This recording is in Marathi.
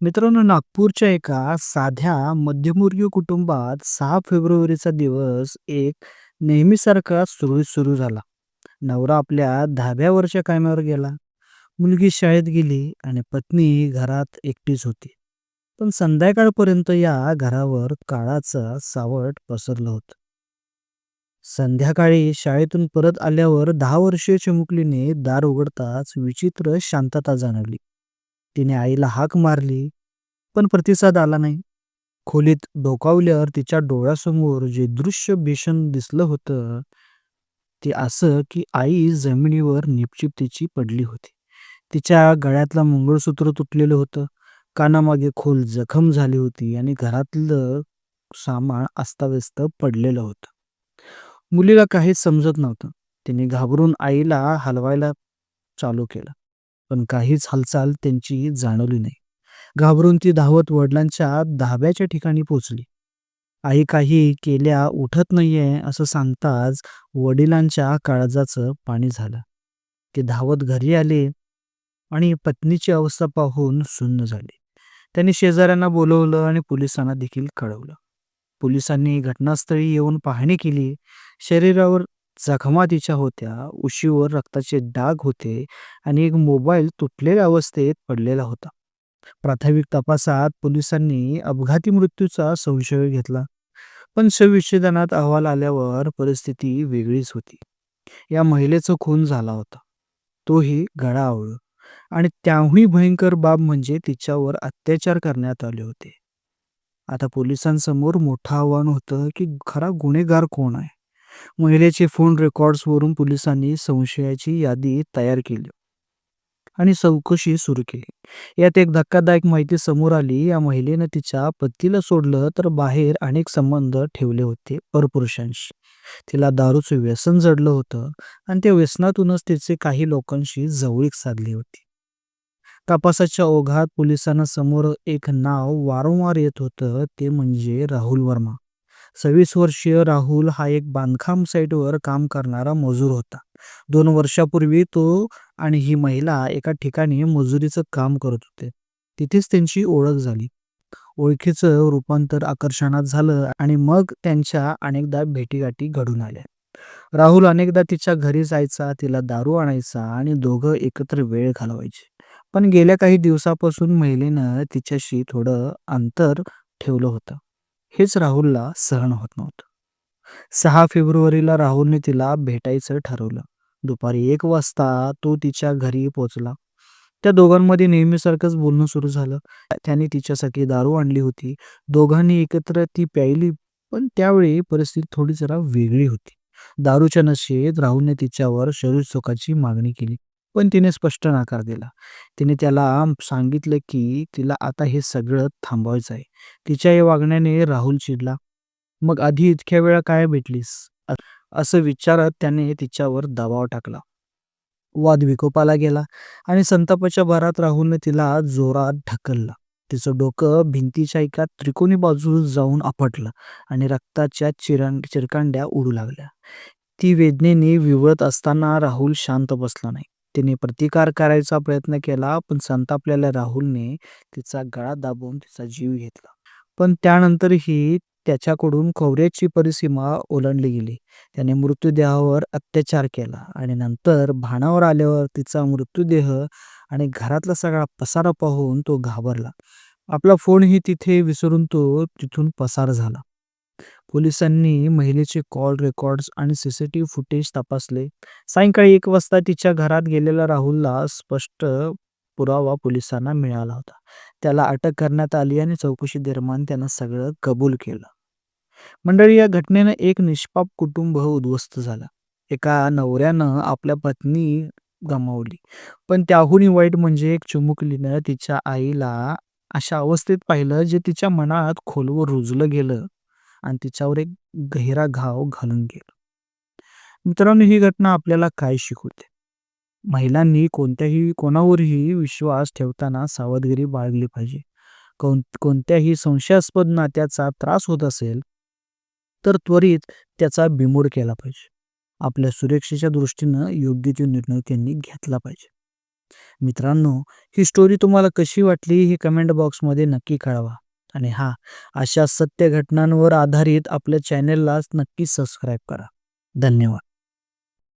मित्रांनो, नागपूरच्या एका साध्या मध्यमवर्गीय कुटुंबात 6 फेब्रुवारीचा दिवस एक नेहमीसारखा सुरळीत सुरू झाला. नवरा आपल्या 10व्या वर्षा कामावर गेला, मुलगी शाळेत गेली आणि पत्नी घरात एकटीच होती. पण संध्याकाळपर्यंत या घरावर काळाचं सावट पसरलं होतं. संध्याकाळी शाळेतून परत आल्यावर 10 वर्षीय चिमुकलीने दार उघडताच विचित्र शांतता जाणवली. तिने आईला हाक मारली, पण प्रतिसाद आला नाही. खोलीत डोकावल्यावर तिच्या डोळ्यासमोर जे दृश्य भीषण दिसलं होतं, ते असं की आई जमिनीवर निपचिप पडली होती. तिच्या गळ्यातलं मंगळसूत्र तुटलेलं होतं, कानामागे खोल जखम झाली होती आणि घरातलं सामान अस्ताव्यस्त पडलेलं होतं. मुलीला काहीच समजत नव्हतं. तिने घाबरून आईला हलवायला चालू केलं, पण काहीच हालचाल त्यांची जाणवली नाही. घाबरून ती धावत वडिलांच्या धाब्याच्या ठिकाणी पोहोचली. आई काही केल्या उठत नाहीये असं सांगताच वडिलांच्या काळजाचं पाणी झालं. ते धावत घरी आले आणि पत्नीची अवस्था पाहून सुन्न झाले. त्यांनी शेजाऱ्यांना बोलवलं आणि पोलिसांना देखील कळवलं. पोलिसांनी घटनास्थळी येऊन पाहणी केली. शरीरावर जखमा तिच्या होत्या, उशीवर रक्ताचे डाग होते आणि एक मोबाईल तुटलेल्या अवस्थेत पडलेला होता. प्राथमिक तपासात पोलिसांनी अपघाती मृत्यूचा संशय घेतला, पण शवविच्छेदनात अहवाल आल्यावर परिस्थिती वेगळीच होती. या महिलेचा खून झाला होता, तोही गळाआवळून. आणि त्याहूनही भयंकर बाब म्हणजे तिच्यावर अत्याचार करण्यात आले होते. आता पोलिसांसमोर मोठं आव्हान होतं की खरा गुन्हेगार कोण आहे. महिलेचे फोन रेकॉर्ड्सवरून पोलिसांनी संशयाची यादी तयार केली आणि चौकशी सुरू केली. यात एक धक्कादायक माहिती समोर आली. या महिलेनं तिच्या पतीला सोडलं तर बाहेर अनेक संबंध ठेवले होते परपुरुषांशी. तिला दारूचं व्यसन जडलं होतं आणि त्या व्यसनातूनच तिचे काही लोकांशी जवळीक साधली होती. तपासाच्या ओघात पोलिसांना समोर एक नाव वारंवार येत होतं, ते म्हणजे राहुल वर्मा. 26 वर्षीय राहुल हा एक बांधकाम साईटवर काम करणारा मजूर होता. 2 वर्षापूर्वी तो आणि ही महिला एका ठिकाणी मजुरीचं काम करत होते. तिथेच त्यांची ओळख झाली. ओळखीचं रूपांतर आकर्षणात झालं आणि मग त्यांच्या अनेकदा भेटीगाठी घडून आल्या. राहुल अनेकदा तिच्या घरी जायचा, तिला दारू आणायचा आणि दोघं एकत्र वेळ घालवायचे. पण गेल्या काही दिवसापासून महिलेनं तिच्याशी थोडं अंतर ठेवलं होतं. हेच राहुलला सहन होत नव्हतं. 6 फेब्रुवारीला राहुलने तिला भेटायचं ठरवलं. दुपारी 1 वाजता तो तिच्या घरी पोहोचला. त्या दोघांमध्ये नेहमीसारखंच बोलणं सुरू झालं. त्याने तिच्यासाठी दारू आणली होती. दोघांनी एकत्र ती प्यायली, पण त्यावेळी परिस्थिती थोडी जरा वेगळी होती. दारूच्या नशेत राहुलने तिच्यावर शरीरसुखाची मागणी केली, पण तिने स्पष्ट नकार दिला. तिने त्याला सांगितलं की तिला आता हे सगळं थांबवायचं आहे. तिच्या या वागण्याने राहुल चिडला. "मग आधी इतक्या वेळा काय भेटलीस?" असं विचारत त्याने तिच्यावर दबाव टाकला. वाद विकोपाला गेला आणि संतापाच्या भरात राहुलने तिला जोरात ढकललं. तिचं डोकं भिंतीच्या एका त्रिकोणी बाजूस जाऊन आपटलं आणि रक्ताच्या चिरकांड्या उडू लागल्या. ती वेदनेने विव्हळत असताना राहुल शांत बसला नाही. तिने प्रतिकार करायचा प्रयत्न केला, पण संतापलेल्या राहुलने तिचा गळा दाबून तिचा जीव घेतला. पण त्यानंतरही त्याच्याकडून कौर्याची परिसीमा ओलांडली गेली. त्याने मृतदेहावर अत्याचार केला आणि नंतर भानावर आल्यावर तिचा मृतदेह आणि घरातला सगळा पसारा पाहून तो घाबरला. आपला फोनही तिथे विसरून तो तिथून पसार झाला. पोलिसांनी महिलेचे कॉल रेकॉर्ड्स आणि सीसीटीव्ही फुटेज तपासले. सायंकाळी 1 वाजता तिच्या घरात गेलेला राहुलला स्पष्ट पुरावा पोलिसांना मिळाला होता. त्याला अटक करण्यात आली आणि चौकशी दरम्यान त्यानं सगळं कबूल केलं. मंडळी, या घटनेनं एक निष्पाप कुटुंब उद्ध्वस्त झालं. एका नवऱ्यानं आपल्या पत्नी गमावली, पण त्याहूनही वाईट म्हणजे एक चिमुकलीनं तिच्या आईला अशा अवस्थेत पाहिलं, जे तिच्या मनात खोलवर रुजलं गेलं आणि तिच्यावर एक गहिरा घाव घालून गेलं. मित्रांनो, ही घटना आपल्याला काय शिकवते? महिलांनी कोणावरही विश्वास ठेवताना सावधगिरी बाळगली पाहिजे. कोणत्याही संशयास्पद नात्याचा त्रास होत असेल, तर त्वरित त्याचा बिमोड केला पाहिजे. आपल्या सुरक्षेच्या दृष्टीनं योग्य तो निर्णय त्यांनी घेतला पाहिजे. मित्रांनो, ही स्टोरी तुम्हाला कशी वाटली हे कमेंट बॉक्समध्ये नक्की कळवा. आणि हां, अशा सत्य घटनांवर आधारित आपल्या चॅनेलला नक्की सबस्क्राईब करा. धन्यवाद.